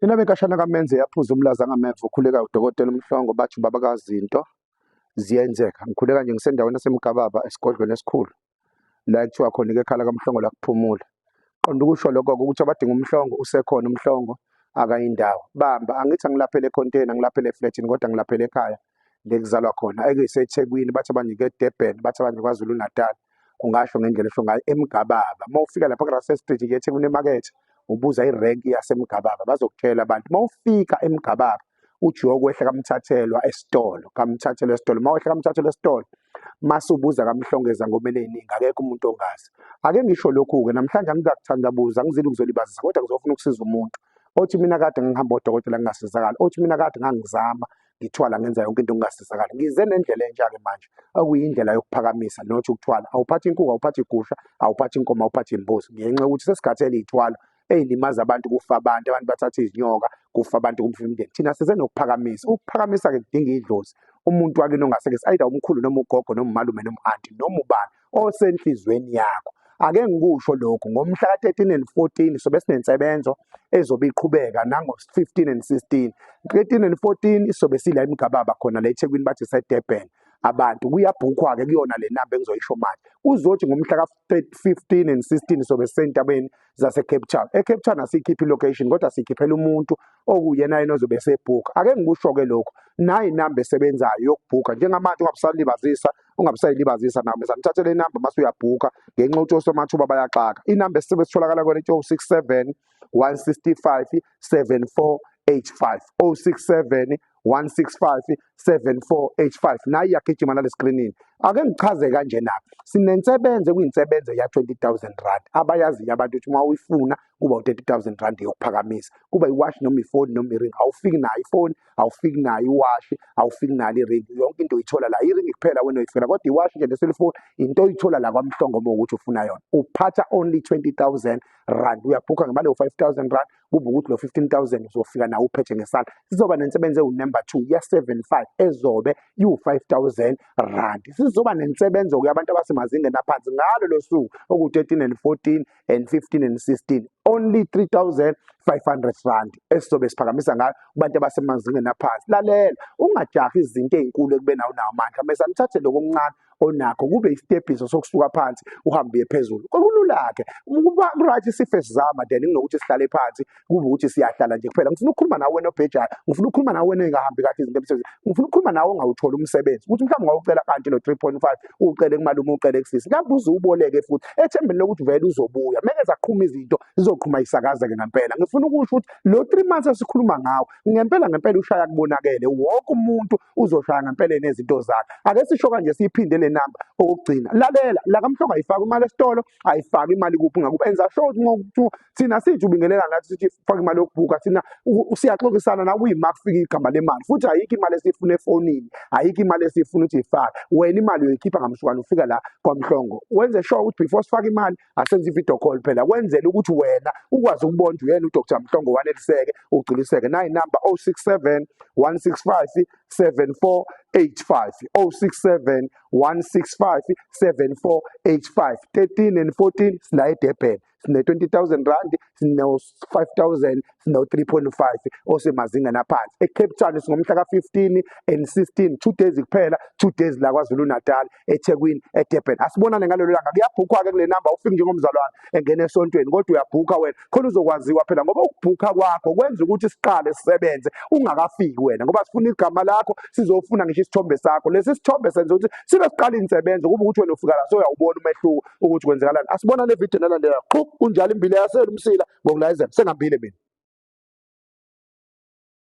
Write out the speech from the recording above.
Inaba enkashana kaMenze yaphuza umlaza ngameva ukhuleka udokotela uMhlongo bathi babakazinto ziyenzeka. Ngikhuleka nje ngisendaweni yaseMgababa esigodlweni esikhulu la ekuthiwa khona ekhala kaMhlongo la kuphumula. Qonda ukusho lokho-ke ukuthi abadinga uMhlongo usekhona uMhlongo akayindawo. Bamba angithi angilaphele eContainer ngilaphele eflatini kodwa ngilaphele ekhaya lekuzalwa khona. EkuyiseThekwini bathi abanye eDurban bathi abanye KwaZulu Natal. Ungasho ngendlela esho ngayo eMgababa. Mawufika lapha kuRussell Street nje eThekwini emakethe ubuza irenk yaseMgababa bazokutshela abantu. Mawufika eMgababa uthi yokwehla kaMthathelwa esitolo, kaMthathelwa esitolo. Mawehla kaMthathelwa esitolo masubuza kaMhlongeza ngomele iningi akekho umuntu ongazi. Ake ngisho lokhu-ke namhlanje angizakuthandabuza angizile ukuzolibazisa kodwa ngizofuna ukusiza umuntu othi mina kade ngihamba odokotela ngingasizakala, othi mina kade ngangizama ngithwala ngenza yonke into ngingasizakala. Ngize nendlela enjalo manje okuyindlela yokuphakamisa nothi ukuthwala awuphathi inkukhu awuphathi igusha awuphathi inkomo awuphathi imbuzi ngenxa yokuthi sesikhathele iy'thwalo ey'limaza abantu kufa abantu bathatha izinyoka kufa abantu kumfa imindeni. Thina size nokuphakamisa. Ukuphakamisa-ke kudinga idlozi. Umuntu wakini ongasekesi ayida umkhulu noma ugogo noma umalume noma u-anti noma ubani osenhlizweni yakho. Ake ngikusho lokhu ngomhla ka-13 and 14 sobe sinensebenzo ezobe iqhubeka nango-15 and 16. 13 and 14 sobe sila eMgababa khona la eThekwini bathi seDurban. Abantu kuyabhukhwa-ke kuyona le namba engizoyisho manje. Uzothi ngomhla ka-15 and 16 sobe sisentabeni zase-Cape Town. eCape Town asiyikhiphi ilocation kodwa sikhiphela umuntu okuyena yena ozobe esebhukha. Ake ngikusho-ke lokhu nayi inamba esebenzayo yokubhukha njengamanje ungabusayilibazisa nawe ngithathe le namba mase uyabhukha ngenxa yokuthi osomathuba bayaxaka. Inamba esitholakala kwena 067 165 7485 067 165 7485 nayi iyagijima nale skrinini. Ake ngichaze kanje na sinensebenzo ekuyinsebenzo ya 20,000 rand abayaziyo abantu ukuthi uma uyifuna kuba u-30,000 rand yokuphakamisa kuba iwashi noma ifoni noma iring. Awufiki nayo ifoni awufiki nayo iwashi awufiki nayo iring yonke into uyithola la. Iring kuphela wena uyifikela kodwa iwashi nje neselifoni into oyithola la kwaMhlongo uma ukuthi ufuna yona. Uphatha only 20,000 rand uyabhukha ngemali yo-5,000 rand kube ukuthi lo 15,000 uzofika nawo uphethe ngesandla. Sizoba nensebenzo ewu-number 2 ya-75 ezobe iwu-5,000 rand. Sizoba nensebenzo-ke abantu abasemazingeni aphansi ngalo lo suku oku-13 and 14 and 15 and 16 only 3,500 rand esizobe siphakamisa ngayo kubantu abasemazingeni aphansi. Lalela ungajahi izinto ey'nkulu ekube nawo amandla mese nithathe lokho okuncane onakho kube isitebhiso sokusuka phansi uhambe phezulu. Kulula-ke kuba right sife sizama then kunokuthi sihlale phansi kube ukuthi siyahlala nje kuphela. Ngifuna ukukhuluma nawe wena obhejayo, ngifuna ukukhuluma nawe wena engahambi kahle izinto emsebenzini, ngifuna ukukhuluma nawe ongawuthola umsebenzi ukuthi mhlawumbe ngawucela kanti lo 3.5 ucele kumalume ucele kusisi ngabe uzuboleke futhi ethembeni lokuthi vele uzobuya mekeza qhuma izinto zizoqhuma isakaza-ke ngempela. Ngifuna ukusho ukuthi lo 3 months esikhuluma ngawo ngempela ushaya kubonakele wonke umuntu uzoshaya ngempela nezinto zakhe. Ake sisho kanje siyiphinde le namba okugcina. Lalela la kaMhlongo ayifaki imali esitolo ayifaki imali kuphi ngakuba enza sure ukuthi thina sithi ubingelelana nathi sithi faka imali yokubhuka thina siyaxoxisana nawe uyima kufika igama lemali futhi ayikho imali esifuna efonini ayikho imali esifuna ukuthi ifake wena imali uyikhipha ngamsukwana ufika la kwaMhlongo wenze sure ukuthi before sifaka imali asenze i-video call phela kwenzela ukuthi wena ukwazi ukubona ukuthi uyena uDr Mhlongo waneliseke ugciliseke. Nayi number 067 165 7485 067 165 7485 13 and 14 sila eDurban sine 20,000 rand sine 5,000 sine 3.5 osemazingeni aphansi. eCape Town singomhla ka-15 and 16 2 days kuphela 2 days la KwaZulu Natal eThekwini eDurban. Asibonane ngalelo langa kuyabhukhwa-ke kule namba ufike njengomzalwane engene esontweni kodwa uyabhukha wena khona uzokwaziwa phela ngoba ukubhukha kwakho kwenza ukuthi siqale sisebenze ungakafiki wena ngoba sifuna igama lakho sizofuna ngisho isithombe sakho. Lesi sithombe senza ukuthi sibe siqala insebenzo kube ukuthi wena ufika la soyawubona umehluko ukuthi kwenzekalani. Asibona le video nalandela qhup kunjalo imbili yasela umsila ngokulayezela sengambile mina.